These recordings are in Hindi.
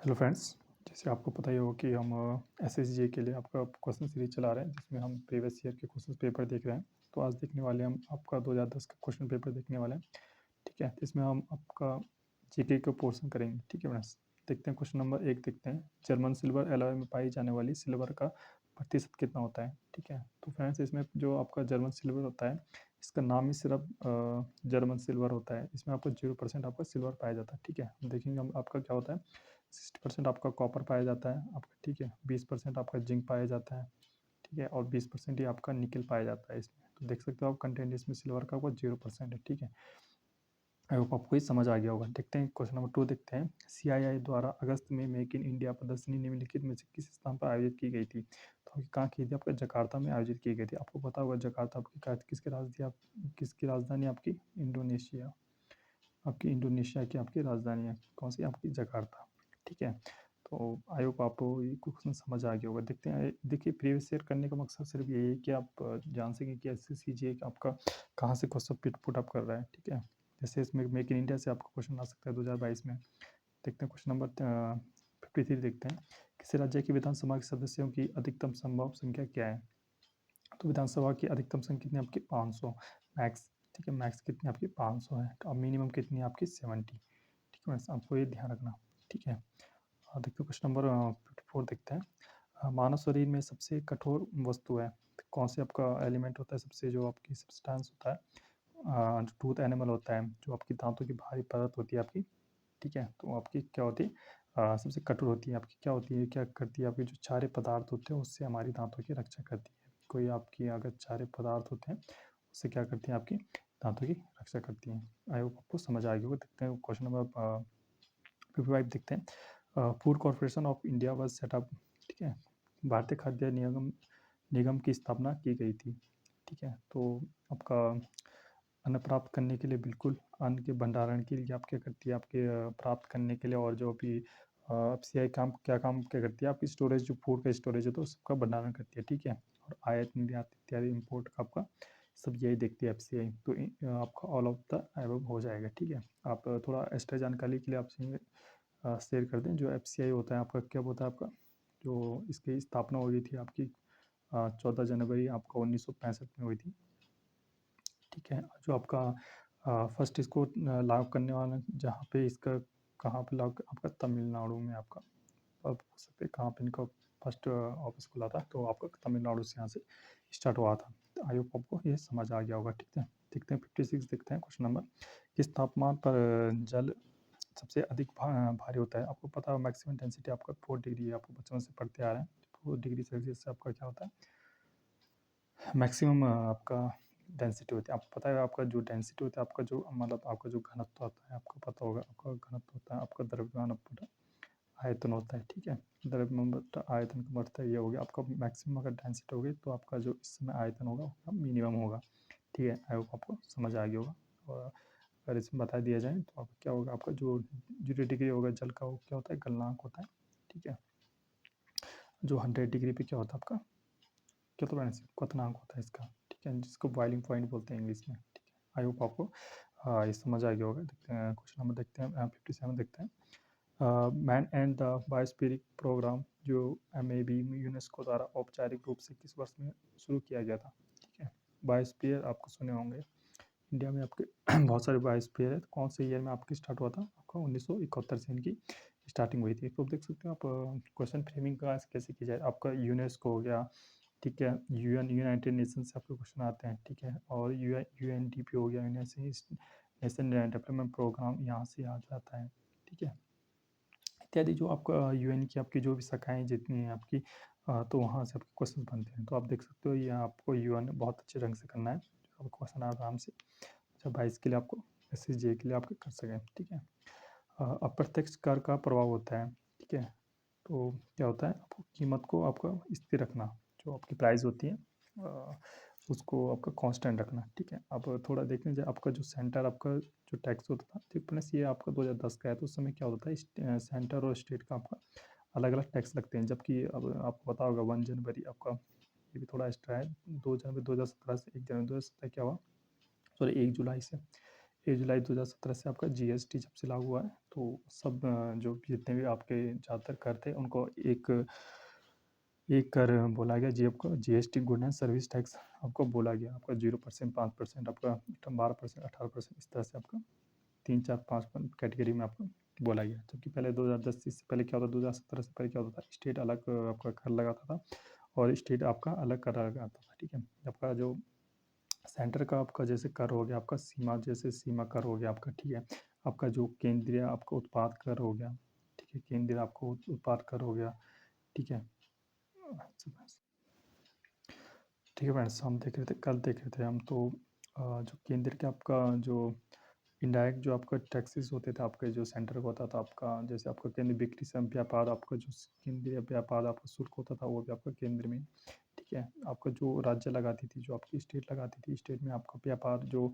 हेलो फ्रेंड्स, जैसे आपको पता ही होगा कि हम एसएसजी के लिए आपका क्वेश्चन सीरीज चला रहे हैं जिसमें हम प्रीवियस ईयर के क्वेश्चन पेपर देख रहे हैं। तो आज देखने वाले हम आपका 2010 का क्वेश्चन पेपर देखने वाले हैं। ठीक है, तो इसमें हम आपका जीके का पोर्शन करेंगे। ठीक है फ्रेंड्स, देखते हैं क्वेश्चन नंबर 1 देखते हैं। जर्मन सिल्वर एलॉय में पाई जाने वाली सिल्वर का प्रतिशत कितना होता है। ठीक है, तो फ्रेंड्स इसमें जो आपका जर्मन सिल्वर होता है इसका नाम ही सिर्फ जर्मन सिल्वर होता है। इसमें आपको 0% आपका सिल्वर पाया जाता है। ठीक है, देखेंगे हम आपका क्या होता है। 60% आपका कॉपर पाया जाता है आपका। ठीक है, 20% आपका जिंक पाया जाता है। ठीक है, और 20% ही आपका निकल पाया जाता है इसमें। तो देख सकते हो आप कंटेंट इसमें सिल्वर का आपका 0% है। ठीक है, आई होप आपको ये समझ आ गया होगा। देखते हैं क्वेश्चन नंबर 2 देखते हैं। सीआईआई द्वारा अगस्त में मेक इन इंडिया प्रदर्शनी निम्नलिखित में से किस स्थान पर आयोजित की गई थी। तो कहाँ की थी, आपका जकार्ता में आयोजित की गई थी। आपको पता होगा जकार्ता आपकी किसकी राजधानी आपकी इंडोनेशिया, आपकी इंडोनेशिया की आपकी राजधानी है कौन सी, आपकी जकार्ता। ठीक है, तो आई होप आपको ये क्वेश्चन समझ आ गया होगा। देखते हैं, देखिए प्रीवियस ईयर करने का मकसद सिर्फ यही है कि आप जान सकें कि एसएससीजीए आपका कहाँ से क्वेश्चन पुट अप कर रहा है। ठीक है, जैसे इसमें मेक इन इंडिया से आपका क्वेश्चन आ सकता है 2022 में। देखते हैं क्वेश्चन नंबर 53 देखते हैं। किसी राज्य की विधानसभा के सदस्यों की अधिकतम संभव संख्या क्या है। तो विधानसभा की अधिकतम संख्या कितनी आपकी 500 मैक्स। ठीक है, मैक्स कितनी आपकी 500 है। तो अब मिनिमम कितनी है आपकी 70। ठीक है, आपको ये ध्यान रखना। ठीक है, देखते हैं क्वेश्चन नंबर 54 देखते हैं। मानव शरीर में सबसे कठोर वस्तु है कौन से, आपका एलिमेंट होता है सबसे, जो आपकी सब्सटेंस होता है जो टूथ एनिमल होता है, जो आपकी दांतों की भारी परत होती है आपकी। ठीक है, तो आपकी क्या होती है सबसे कठोर होती है आपकी, क्या होती है, क्या करती है, आपके जो क्षारीय पदार्थ होते हैं उससे हमारी दांतों की रक्षा करती है। कोई आपकी अगर क्षारीय पदार्थ होते हैं उससे क्या करती है, आपकी दांतों की रक्षा करती है। आई होप आपको समझ आ गया होगा। देखते हैं क्वेश्चन नंबर 55 देखते हैं। Food corporation of India was setup. ठीक है, भारतीय खाद्य निगम निगम की स्थापना की गई थी। ठीक है, तो आपका अन्न प्राप्त करने के लिए, बिल्कुल अन्न के भंडारण के लिए आप क्या करती है, आपके प्राप्त करने के लिए, और जो भी एफसीआई काम क्या करती है, आपकी स्टोरेज, जो फूड का स्टोरेज है तो सबका भंडारण करती है। ठीक है, और आयात निर्यात इत्यादि इम्पोर्ट का आपका सब यही देखती है एफसीआई। तो आपका ऑल ऑफ द एबव हो जाएगा। ठीक है, आप थोड़ा एक्स्ट्रा जानकारी के लिए आपसे शेयर कर दें। जो एफसीआई होता है आपका, क्या होता है आपका, जो इसकी स्थापना हुई थी आपकी 14 जनवरी आपका 1965 में हुई थी। ठीक है, जो आपका फर्स्ट इसको लागू करने वाला जहाँ पे इसका, कहाँ पे लागू, आपका तमिलनाडु में आपका, आप पूछ सकते हैं कहाँ पे इनका फर्स्ट ऑफिस खुला था, तो आपका तमिलनाडु से यहाँ से स्टार्ट हुआ था। तो आई होप आपको ये समझ आ गया होगा। ठीक है, देखते हैं 56 देखते हैं क्वेश्चन नंबर। किस तापमान पर जल सबसे अधिक भारी होता है। आपको पता है मैक्सिमम डेंसिटी आपका 4 डिग्री है, आपको बचपन से पढ़ते आ रहे हैं। 4 डिग्री सेल्सियस से आपका क्या होता है, मैक्सिमम आपका डेंसिटी होती है। आपको पता है आपका जो डेंसिटी होता है, आपका जो मतलब आपका जो घनत्व होता है, आपको पता होगा आपका घनत्व होता है, आपका द्रव्यमान अपना आयतन होता है। ठीक है, द्रव्यमान बटा आयतन का बढ़ता ये हो गया आपका मैक्सिमम। अगर डेंसिटी होगी तो आपका जो इस समय आयतन होगा वो मिनिमम होगा। ठीक है, आई होप आपको समझ आ गया होगा। और अगर इसमें बता दिया जाए तो आपका क्या होगा, आपका जो 0 डिग्री होगा जल का, वो क्या होता है, गलनांक होता है। ठीक है, जो 100 डिग्री पे क्या होता है आपका, क्या तो क्वथनांक होता है इसका। ठीक है, जिसको बॉइलिंग पॉइंट बोलते हैं इंग्लिश में। ठीक है, आई होप आपको ये समझ आ गया होगा। देखते हैं क्वेश्चन नंबर देखते हैं 57 देखते हैं। मैन एंड द बायोस्फीरिक प्रोग्राम जो एमएबी यूनेस्को द्वारा औपचारिक रूप से किस वर्ष में शुरू किया गया था। ठीक है, बायोस्फीयर आपको सुने होंगे, इंडिया में आपके बहुत सारे बायोस्फीयर है। तो कौन से ईयर में आपकी स्टार्ट हुआ था, आपका 1971 से इनकी स्टार्टिंग हुई थी। तो देख सकते हो आप क्वेश्चन फ्रेमिंग का कैसे की जाए। आपका यूनेस्को हो गया, ठीक है, यूनाइटेड नेशन से आपके क्वेश्चन आते हैं। ठीक है, और यूएनडीपी हो गया, नेशन डेवलपमेंट प्रोग्राम, यहाँ से आ जाता है। ठीक है, इत्यादि जो आपका यूएन की आपकी जो भी शाखाएं जितनी हैं आपकी, तो वहाँ से आपके क्वेश्चन बनते हैं। तो आप देख सकते हो ये आपको यूएन बहुत अच्छे ढंग से करना है, आपको क्वेश्चन आराम से अच्छा 22 के लिए आपको एसएसजे के लिए आपके कर सकें। ठीक है, अप्रत्यक्ष कर का प्रभाव होता है। ठीक है, तो क्या होता है, आपको कीमत को आपका स्थिर रखना, जो आपकी प्राइस होती है उसको आपका कांस्टेंट रखना। ठीक है, अब थोड़ा देखने जाए आपका जो सेंटर, आपका जो टैक्स होता था, ठीक प्लस ये आपका 2010 का है, तो उस समय क्या होता है, सेंटर और स्टेट का आपका अलग अलग टैक्स लगते हैं। जबकि अब आपको पता होगा 1 जनवरी आपका, ये भी थोड़ा एक्स्ट्रा है, 2 जनवरी 2017 से 1 जनवरी 2017 क्या हुआ, सॉरी 1 जुलाई से 1 जुलाई 2017 से आपका जीएसटी जब से लागू हुआ है, तो सब जो जितने भी आपके ज़्यादातर कर थे उनको एक कर बोला गया जी आपको GST good and service tax आपको बोला गया आपका 0%, 5% आपका 12%, 18% इस तरह से आपका 3, 4, 5 कैटेगरी में आपको बोला गया। जबकि पहले 2010 से पहले क्या होता था, 2017 से पहले क्या होता था, स्टेट अलग आपका कर लगाता था और स्टेट आपका अलग कर लगाता था। ठीक है, आपका जो सेंटर का आपका जैसे कर हो गया, आपका सीमा जैसे सीमा कर हो गया आपका, ठीक है, आपका जो केंद्रीय आपका उत्पाद कर हो गया, ठीक है, केंद्रीय आपको उत्पाद कर हो गया, ठीक है। ठीक है फ्रेंड्स, हम देख रहे थे कल देख रहे थे हम तो जो केंद्र के आपका जो इनडायरेक्ट जो आपका टैक्सेस होते थे आपके जो सेंटर का होता था आपका, जैसे आपका केंद्रीय बिक्री से व्यापार आपका जो केंद्रीय व्यापार आपका शुल्क होता था वो भी आपका केंद्र में, ठीक है। आपका जो राज्य लगाती थी, जो आपकी स्टेट लगाती थी, स्टेट में आपका व्यापार जो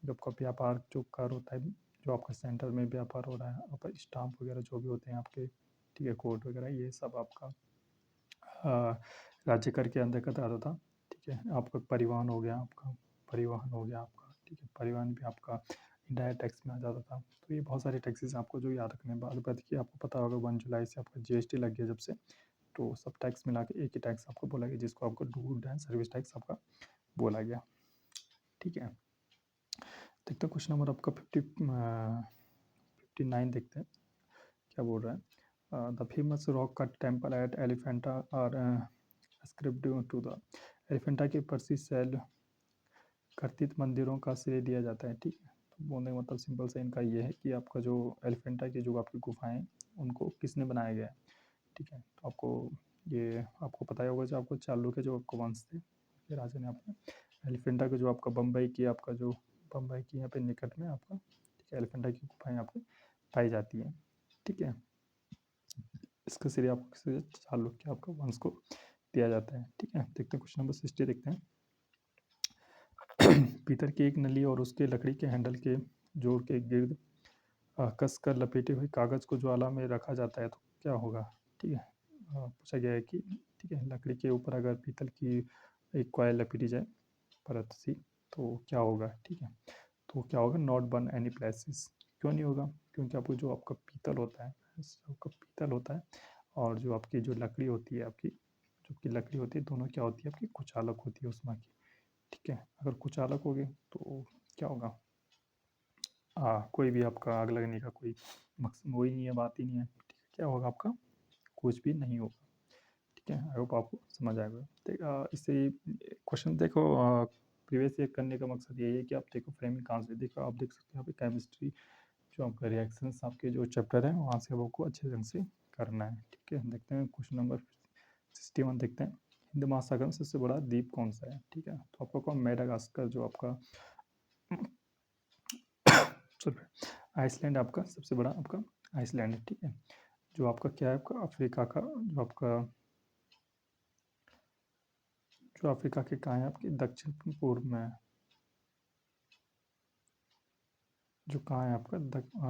आपका व्यापार जो कर होता है, जो आपका सेंटर में व्यापार हो रहा है, आपका स्टाम्प वगैरह जो भी होते हैं आपके, ठीक है, कोड वगैरह ये सब आपका राज्य कर के अंतर्गत आता था। ठीक है, आपका परिवहन हो गया, आपका परिवहन हो गया आपका, ठीक है, परिवहन भी आपका इंडायरेक्ट टैक्स में आ जाता था। तो ये बहुत सारे टैक्सेस आपको जो याद रखने बाद बात की आपको पता होगा 1 जुलाई से आपका जीएसटी लग गया जब से, तो सब टैक्स मिला के एक ही टैक्स आपको बोला गया जिसको आपको गुड एंड सर्विस टैक्स आपका बोला गया। ठीक है, देखते हैं क्वेश्चन नंबर आपका 59 देखते हैं क्या बोल रहा है। The famous rock cut temple at Elephanta और ascribed टू द एलिफेंटा के प्रसिद्ध शैल कर्तित मंदिरों का श्रेय दिया जाता है। ठीक है, तो बोलने का मतलब सिंपल से इनका ये है कि आपका जो एलिफेंटा की जो आपकी गुफाएं उनको किसने बनाया गया है। ठीक है, तो आपको ये आपको पता ही होगा जो आपको चालुक्य जो आपको वंश थे ये राजा ने आपका एलिफेंटा का जो आपका बम्बई की आपका जो बम्बई की यहाँ पे निकट में आपका, ठीक है, एलिफेंटा की गुफाएं आपको पाई जाती हैं। ठीक है, इसका श्रेय आपको किसी चालुक्य आपका वंश को दिया जाता है। ठीक है, देखते हैं क्वेश्चन नंबर 60 देखते हैं। पीतल की एक नली और उसके लकड़ी के हैंडल के जोड़ के गिर्द कस कर लपेटे हुए कागज को ज्वाला में रखा जाता है तो क्या होगा। ठीक है, पूछा गया है कि ठीक है लकड़ी के ऊपर अगर पीतल की एक कॉयल लपेटी जाए परत सी तो क्या होगा। ठीक है, तो क्या होगा, नॉट बर्न एनी प्लेसेस। क्यों नहीं होगा, क्योंकि आपको जो आपका पीतल होता है, आपका पीतल होता है और जो आपकी जो लकड़ी होती है आपकी, जो आपकी लकड़ी होती है दोनों क्या होती है आपकी कुचालक होती है उसमें की। ठीक है, अगर कुचालक हो गए तो क्या होगा, कोई भी आपका आग लगने का कोई मकसद वही नहीं है, बात ही नहीं है। ठीक है, क्या होगा आपका कुछ भी नहीं होगा। ठीक है, आई होप आपको समझ आएगा। इससे क्वेश्चन देखो प्रीवियस ईयर करने का मकसद यही है कि आप देखो फ्रेमिंग कहाँ से देखो, आप देख सकते हो यहाँ पे केमिस्ट्री जो आपका रिएक्शंस आपके जो चैप्टर है वहाँ से आपको अच्छे ढंग से करना है। ठीक है, देखते हैं क्वेश्चन नंबर 61 देखते हैं। हिंद महासागर में सबसे बड़ा द्वीप कौन सा है। ठीक है, तो आपका कौन मेडागास्कर जो आपका आइसलैंड आपका सबसे बड़ा आपका आइसलैंड है। ठीक है, जो आपका क्या है आपका अफ्रीका का जो आपका जो अफ्रीका के कहाँ है आपके दक्षिण पूर्व में, जो कहाँ है आपका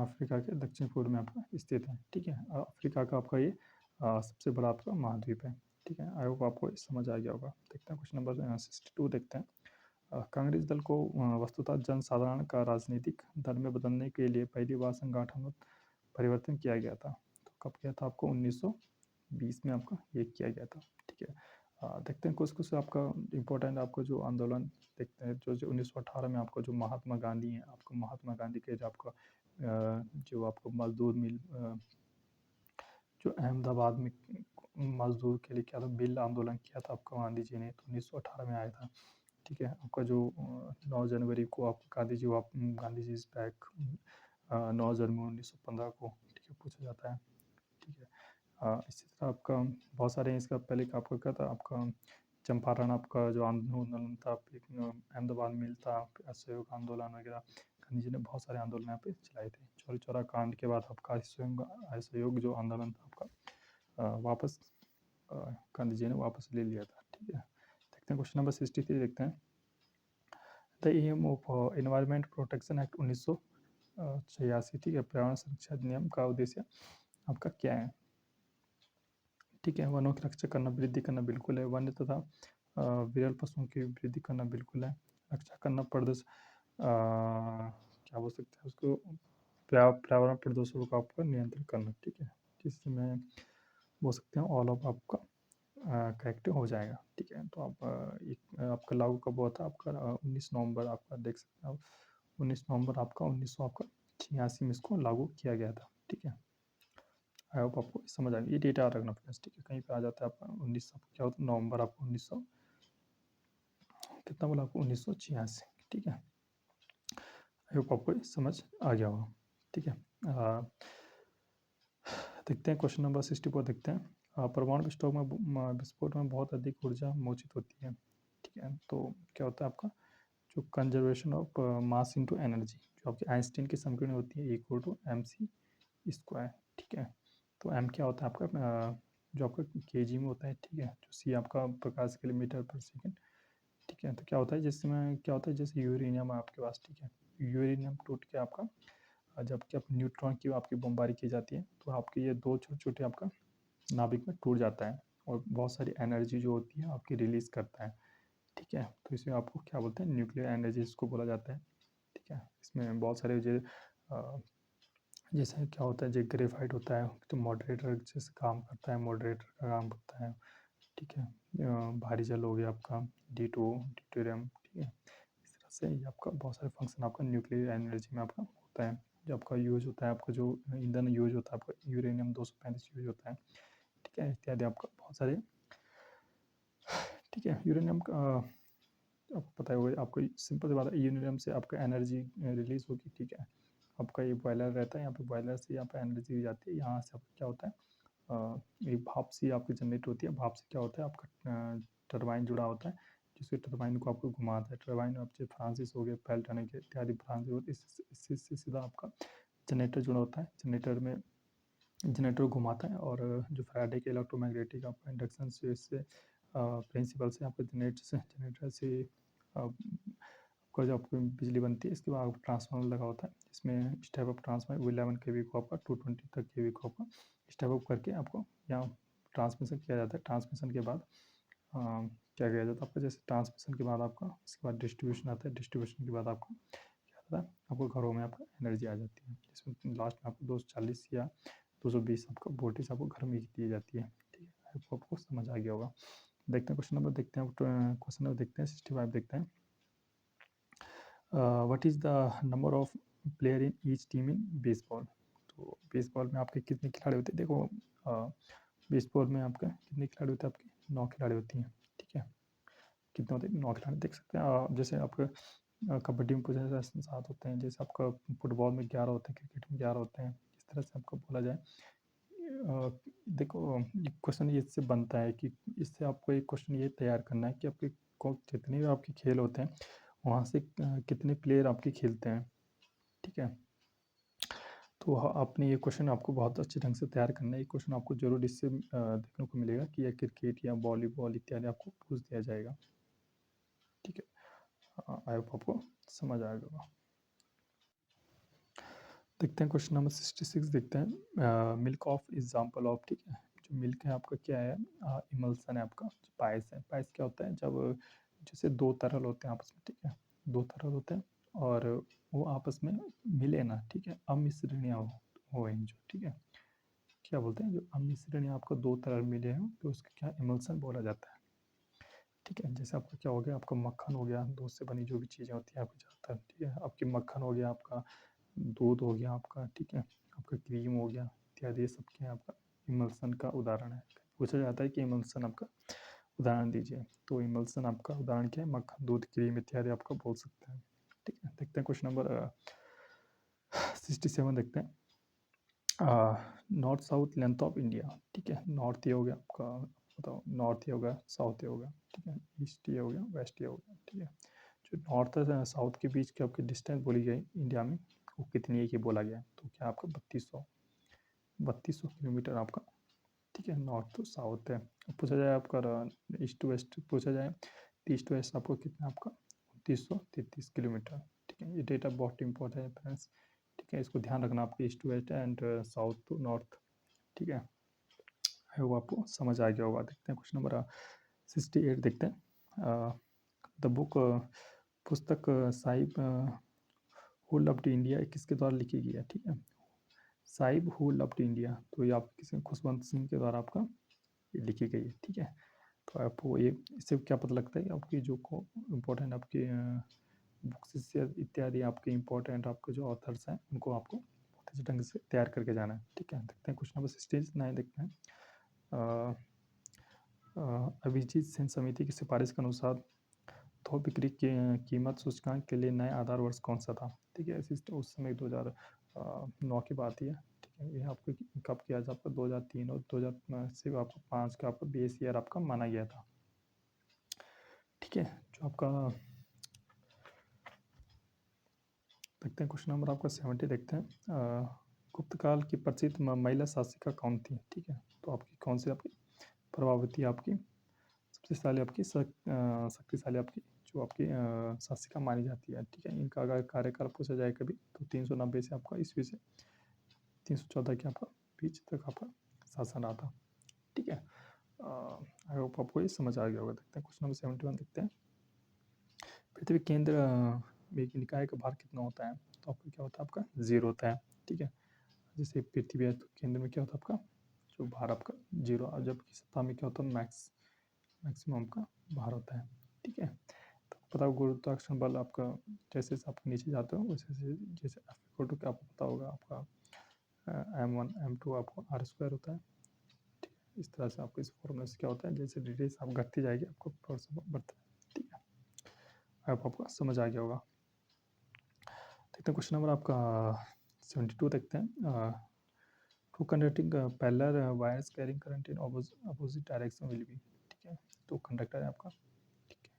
अफ्रीका के दक्षिण पूर्व में आपका स्थित है। ठीक है, अफ्रीका का आपका ये सबसे बड़ा आपका महाद्वीप है। ठीक है, आई होप आपको समझ आ गया होगा। देखते हैं क्वेश्चन नंबर 62 देखते हैं। कांग्रेस दल को वस्तुतः जनसाधारण का राजनीतिक दल में बदलने के लिए पहली बार संगठन परिवर्तन किया गया था। तो कब किया था आपको 1920 में आपका ये किया गया था। ठीक है, देखते हैं कुछ कुछ आपका इम्पोर्टेंट आपका जो आंदोलन देखते हैं जो 1918 में आपका जो महात्मा गांधी हैं, आपको महात्मा गांधी के जो आपका जो आपको मजदूर मिल जो अहमदाबाद में मजदूर के लिए क्या था बिल आंदोलन किया था आपका गांधी जी ने, तो 1918 में आया था। ठीक है, आपका जो 9 जनवरी को आप गांधी जी इज बैक 9 जनवरी 1915 को, ठीक है, पूछा जाता है। ठीक है, इसी तरह आपका बहुत सारे हैं। इसका पहले का आपका क्या था आपका चंपारण आपका जो आंदोलन था, अहमदाबाद मिल था, असहयोग आंदोलन वगैरह, गांधी जी ने बहुत सारे आंदोलन यहाँ पे चलाए थे। चौरी चौरा कांड के बाद आपका असहयोग जो आंदोलन था आपका वापस गांधी जी ने वापस ले लिया था। ठीक है, देखते हैं क्वेश्चन नंबर 63 देखते हैं। The aim of environment protection act 1986, ठीक है, पर्यावरण सुरक्षा अधिनियम का उद्देश्य आपका क्या है। ठीक है, वनों की रक्षा करना वृद्धि करना बिल्कुल है, वन्य तथा विरल पशुओं की वृद्धि करना बिल्कुल है, रक्षा करना क्या बोल सकते हैं उसको पर्यावरण प्रदूषण को आपका नियंत्रण करना, ठीक है। जिसमें बोल सकते हैं ऑल ऑफ आपका करेक्ट हो जाएगा, ठीक है। तो आप एक आपका लागू कब हुआ था आपका 19 नवंबर आपका देख सकते हैं आप 19 नवंबर आपका 1900 आपका 86 में इसको लागू किया गया था, ठीक है। आई होप आपको समझ आ गया, ये डेटा रखना फ्रेंड्स, ठीक है। कहीं पे आ जाता है आपका 19 क्या होता है नवंबर आपको 1900 कितना बोला आपको 1986, ठीक है। आई होप आपको समझ आ गया होगा, ठीक है। देखते हैं क्वेश्चन नंबर 64 देखते हैं। परमाणु विस्फोट विस्फोट में बहुत अधिक ऊर्जा मोचित होती है, ठीक है। तो क्या होता है आपका जो conservation of mass into energy जो आपकी आइंस्टीन की समीकरण होती है इक्वल टू mc स्क्वायर, ठीक है। तो m क्या होता है आपका जो आपका kg में होता है, ठीक है। जो c आपका प्रकाश किलोमीटर पर सेकंड, ठीक है। तो क्या होता है जिसमें क्या होता है जैसे यूरेनियम है आपके पास, ठीक है। यूरेनियम टूट के आपका जबकि आप न्यूट्रॉन की आपकी बमबारी की जाती है तो आपके ये दो छोटे छोटे आपका नाभिक में टूट जाता है और बहुत सारी एनर्जी जो होती है आपकी रिलीज करता है, ठीक है। तो इसे आपको क्या बोलते हैं न्यूक्लियर एनर्जी इसको बोला जाता है, ठीक है। इसमें बहुत सारे जो जैसे क्या होता है जो ग्रेफाइट होता है तो मॉडरेटर जैसे काम करता है, मॉडरेटर का काम करता है, ठीक है। भारी जल हो गया आपका D2 ड्यूटेरियम, ठीक है। इस तरह से ये आपका बहुत सारे फंक्शन आपका न्यूक्लियर एनर्जी में आपका होता है। जो आपका यूज होता है आपका जो ईंधन यूज होता है आपका यूरेनियम 235 यूज होता है, ठीक है। इत्यादि आपका बहुत सारे, ठीक है। यूरेनियम का आपको पता होगा, आपको सिंपल सी बात है यूरेनियम से आपका एनर्जी रिलीज होगी, ठीक है। आपका ये बॉयलर रहता है, यहाँ पे बॉयलर से यहाँ पे एनर्जी दी जाती है, यहाँ से आपका क्या होता है एक भाप सी आपकी जनरेट होती है। भाप से क्या होता है आपका टरबाइन जुड़ा होता है जिससे टरबाइन को आपको घुमाता है। टरबाइन आप जैसे फ्रांसिस हो गया पेल्टन के इत्यादि फ्रांसिस होती है, इससे सीधा आपका जनरेटर जुड़ा होता है। जनरेटर में जनरेटर घुमाता है और जो फैराडे के इलेक्ट्रोमैग्नेटिक आपका इंडक्शन से इससे प्रिंसिपल से आपका जनरेटर से आपका जो आपको बिजली बनती है। इसके बाद ट्रांसफार्मर लगा होता है, इसमें इस टाइप ऑफ ट्रांसफार्मर 11 kV को आपका 220 तक kV को आपका इस टाइप ऑफ करके आपको यहाँ ट्रांसमिशन किया जाता है। ट्रांसमिशन के बाद क्या किया जाता है आपका जैसे ट्रांसमिशन के बाद आपका इसके बाद डिस्ट्रीब्यूशन आता है। डिस्ट्रीब्यूशन के बाद आपका क्या होता है आपको घरों में आपका एनर्जी आ जाती है, जिसमें लास्ट में आपको 240 या 220 आपका वोल्टेज आपको घर में ही दी जाती है, ठीक है। आपको समझ आ गया होगा। देखते हैं क्वेश्चन नंबर देखते हैं क्वेश्चन नंबर देखते हैं 65 देखते हैं। What is the number of player in each team in baseball. तो बेसबॉल में आपके कितने खिलाड़ी होते हैं, देखो बेसबॉल में आपका कितने खिलाड़ी होते हैं, आपके 9 खिलाड़ी होती हैं, ठीक है। कितने होते हैं 9 खिलाड़ी देख सकते हैं। जैसे आपका कबड्डी में कुछ ऐसे 7 होते हैं, जैसे आपका फुटबॉल में 11 होते हैं, क्रिकेट में 11 होते हैं। इस तरह से आपको बोला जाए देखो क्वेश्चन इससे बनता है कि इससे आपको एक क्वेश्चन ये तैयार करना है कि आपके जितने भी आपके खेल होते हैं वहाँ से कितने प्लेयर आपके खेलते हैं, ठीक है। तो आपने ये क्वेश्चन आपको बहुत अच्छे ढंग से तैयार करना है। ये क्वेश्चन आपको जरूर इससे देखने को मिलेगा कि यह क्रिकेट या वॉलीबॉल इत्यादि आपको पूछ दिया जाएगा, ठीक है। आई होप आपको समझ आएगा। देखते हैं क्वेश्चन नंबर 66 देखते हैं। मिल्क ऑफ एग्जाम्पल ऑफ, ठीक है। जो मिल्क है आपका क्या है इमल्सन है आपका। पायस है, पायस क्या होता है जब जैसे दो तरल होते हैं आपस में, ठीक है। दो तरल होते हैं और वो आपस में मिले ना, ठीक है। अमिश्रणीय हो जो, ठीक है। क्या बोलते हैं जो अमिश्रणीय आपको दो तरल मिले हैं तो उसका क्या इमल्सन बोला जाता है, ठीक है। जैसे आपका क्या हो गया आपका मक्खन हो गया, दूध से बनी जो भी चीज़ें होती हैं आपको ज़्यादातर, ठीक है। आपकी मक्खन हो गया, आपका दूध हो गया आपका, ठीक है। आपका क्रीम हो गया इत्यादि, ये सब क्या है आपका इमल्सन का उदाहरण है। पूछा जाता है कि इमल्सन आपका उदाहरण दीजिए, तो इमल्सन आपका उदाहरण क्या है मक्खन, दूध, क्रीम इत्यादि आपका बोल सकते हैं, ठीक है। देखते हैं क्वेश्चन नंबर 67 देखते हैं। North south length of India, ठीक है। नॉर्थ ये हो गया आपका, बताओ नॉर्थ ये हो गया, साउथ ये हो गया, ठीक है। ईस्ट ये हो गया, वेस्ट ये हो गया, ठीक है। जो नॉर्थ है साउथ के बीच की आपकी डिस्टेंस बोली गई इंडिया में वो कितनी है ये बोला गया, तो क्या आपका 3200 किलोमीटर आपका, ठीक है। नॉर्थ टू साउथ है। पूछा जाए आपका ईस्ट टू वेस्ट पूछा जाए तो ईस्ट वेस्ट आपको कितना आपका 2933 किलोमीटर, ठीक है। ये डेटा बहुत इंपॉर्टेंट है फ्रेंड्स, ठीक है। इसको ध्यान रखना आपके east to west and south to north, ठीक है। वो आपको समझ आ गया होगा। देखते हैं क्वेश्चन नंबर 68 देखते हैं। द बुक पुस्तक साहिब हु लव्ड इंडिया किसके द्वारा लिखी गई है, ठीक है। साहिब हु लव्ड इंडिया, तो ये आप किसी खुशवंत सिंह के द्वारा आपका ये लिखी गई है, ठीक है। तो आपको ये इससे क्या पता लगता है कि आपकी जो को इम्पोर्टेंट आपकी बुक्स इत्यादि आपके इम्पोर्टेंट आपके जो ऑथर्स हैं उनको आपको बहुत अच्छे ढंग से तैयार करके जाना है, ठीक है। देखते हैं क्वेश्चन नंबर 69 देखते हैं। अभिजीत सेन समिति की सिफारिश के अनुसार थोक बिक्री की कीमत सूचकांक के लिए नया आधार वर्ष कौन सा था, ठीक है। उस समय 2009 की बात ही है, ठीक है। ये आपको कब किया था, आपका 2003 और 2000 से आपका 5 का आपका बेस ईयर आपका माना गया था, ठीक है। जो आपका देखते हैं क्वेश्चन नंबर आपका 70 देखते हैं। गुप्त काल की प्रसिद्ध महिला शासिका कौन थी, ठीक है। तो आपकी कौन सी आपकी प्रभावती आपकी सबसे शक्तिशाली आपकी जो आपकी शासिका मानी जाती है, ठीक है। इनका अगर कार्यकाल पूछा जाए कभी तो 390 से आपका ईस्वी से 314 के आपका बीच तक आपका शासन रहा था, ठीक है। आई होप आपको ये समझ आ गया होगा। देखते हैं क्वेश्चन नंबर 71 देखते हैं। पृथ्वी केंद्र में एक निकाय का भार कितना होता है, तो आपका क्या होता है, आपका 0 होता है, ठीक है। जैसे पृथ्वी है तो केंद्र में क्या होता है आपका जो भार आपका 0, और जबकि सतह में क्या होता है मैक्सिमम का भार होता है, ठीक है। तो पता हो गुरुत्वाकर्षण बल आपका जैसे आप नीचे जाते हो वैसे जैसे F = क्या आपको पता होगा आपका m1 m2 आपको r² होता है, ठीक है। इस तरह से आपको इस फॉर्मूला से क्या होता है, जैसे डिटेल्स आप घटती जाएगी आपको बढ़ता है, ठीक है। आपको समझ आ गया होगा। देखते हैं क्वेश्चन नंबर आपका 72 देखते हैं। Two conducting parallel wires carrying current in opposite direction will be, ठीक है। तो कंडक्टर है आपका, ठीक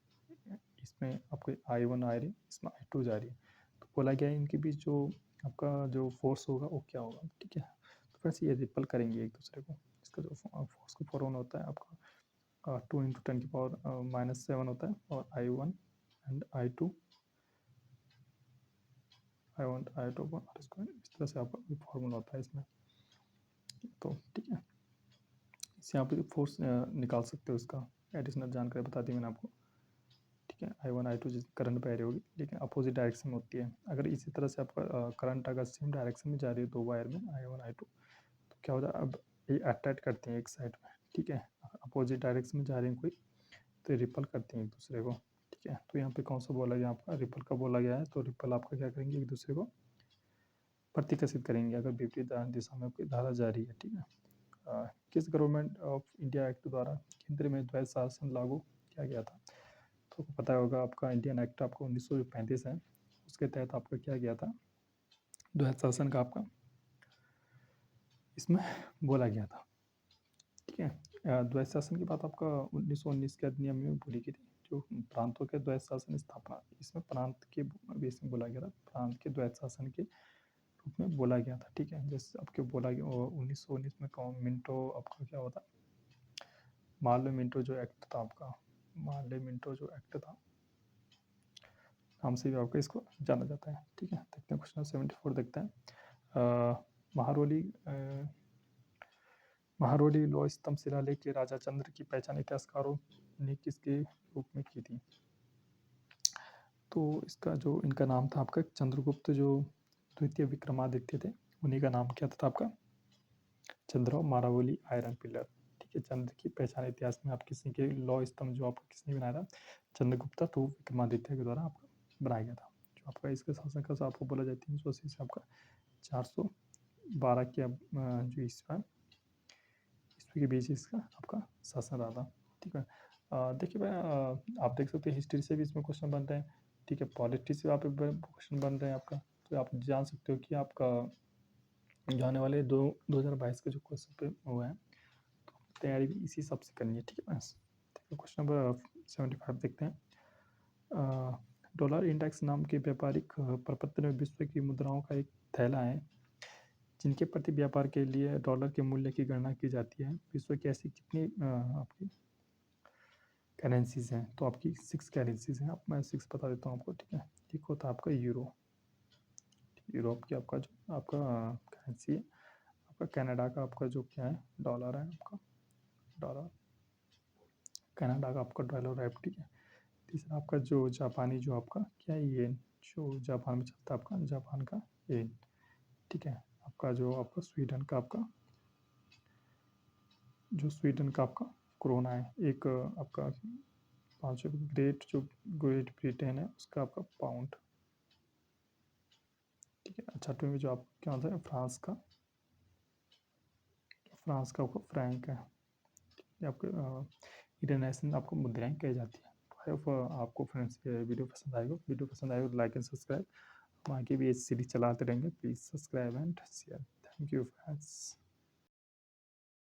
है। इसमें आपको I1 आ रही है, इसमें I2 जा रही है, तो बोला गया है इनके बीच जो आपका जो फोर्स होगा वो क्या होगा, ठीक है। तो फ्रेंड्स ये रिपल करेंगे एक दूसरे को। इसका जो फोर्स का फॉर्मूला होता है आपका 2 × 10⁻⁻7 होता है, और I1 एंड I2 r², इस तरह से आपका फॉर्मूला होता है इसमें, तो ठीक है। इससे आप फोर्स निकाल सकते हो, इसका एडिशनल जानकारी बता दी मैंने आपको, ठीक है। I1 I2 जिस करंट बह रही होगी लेकिन अपोजिट डायरेक्शन में होती है। अगर इसी तरह से आपका करंट अगर सेम डायरेक्शन में जा रही है दो वायर में I1 I2, तो क्या होता है, अब ये अट्रैक्ट करते हैं एक साइड में, ठीक है। अपोजिट डायरेक्शन में जा रही है कोई तो रिपल करते हैं एक दूसरे को, ठीक है। तो यहाँ पे कौन सा बोला गया आपका, रिपल का बोला गया है। तो रिपल आपका क्या करेंगे, एक दूसरे को प्रतिकर्षित करेंगे अगर विपरीत दिशा में आपकी धारा जा रही है, ठीक है। किस गवर्नमेंट ऑफ इंडिया एक्ट द्वारा केंद्र में द्वैध शासन लागू किया गया था, तो पता होगा आपका इंडियन एक्ट आपको 1935 है, उसके तहत आपका क्या गया था, द्वैध शासन का आपका इसमें बोला गया था, ठीक है। द्वैध शासन की बात आपका 1919 के अधिनियम में बोली गई थी, जो प्रांतों के द्वैध शासन स्थापना, इसमें प्रांत के बेस में बोला गया था, प्रांत के द्वैध शासन के रूप में बोला गया था, ठीक है। जैसे आपके बोला गया 1919 में कौन मिंटो आपका क्या होता, मार्ले मिंटो जो एक्ट था आपका, मार्ले मिंटो जो एक्ट था नाम से भी आपको इसको जाना जाता है, ठीक है। देखते हैं क्वेश्चन 74 देखते हैं। महारोली लौह स्तंभ शिलालेख के राजा चंद्र की पहचान इतिहासकारों ने किसके रूप में की थी, तो इसका जो इनका नाम था आपका चंद्रगुप्त जो द्वितीय विक्रमादित्य थे, उन्हीं का नाम क्या था आपका चंद्र महारोली आयरन पिलर, ठीक है। चंद्र की पहचान इतिहास में आप किसी के लौह स्तंभ जो आपको किसने बनाया था, चंद्रगुप्त, तो विक्रमादित्य के द्वारा आपका बनाया गया था। जो आपका इसके शासन का आपको बोला जाए 380 से आपका 412 के जो ईस्वी के बीच इसका आपका शासन रहा था, ठीक है। देखिए भाई आप देख सकते हैं हिस्ट्री से भी इसमें क्वेश्चन बन रहे हैं, ठीक है। पॉलिटी से आप क्वेश्चन बन रहे हैं आपका, तो आप जान सकते हो कि आपका जो आने वाले 2022 के जो क्वेश्चन पे हुए हैं तो तैयारी भी इसी हिसाब से करनी है, ठीक है। क्वेश्चन नंबर 75 देखते हैं। डॉलर इंडेक्स नाम के व्यापारिक प्रपत्र में विश्व की मुद्राओं का एक थैला है जिनके प्रति व्यापार के लिए डॉलर के मूल्य की गणना की जाती है। विश्व की ऐसी कितनी आपकी करेंसीज हैं, तो आपकी 6 करेंसीज हैं, मैं 6 बता देता हूँ आपको, ठीक है। एक होता है आपका यूरोप की आपका जो आपका करेंसी है, आपका कनाडा का आपका जो क्या है डॉलर है, आपका डॉलर कनाडा का आपका डॉलर है, ठीक है। तीसरा आपका जो जापानी जो आपका क्या है येन, जो जापान में चलता है आपका जापान का येन, ठीक है। आपका जो आपका स्वीडन का आपका कोरोना है, एक आपका 5 जो ग्रेट ब्रिटेन है उसका आपका पाउंड, ठीक है। अच्छा, तो जो आप क्या होता है फ्रांस का आपका फ्रैंक है, ये आपके इंटरनेशनल आपको मुद्राएं कही जाती है। आई होप आपको फ्रेंड्स ये वीडियो पसंद आएगा तो लाइक एंड सब्सक्राइब। हम आगे भी ये सीरीज चलाते रहेंगे, please subscribe and share. Thank you friends.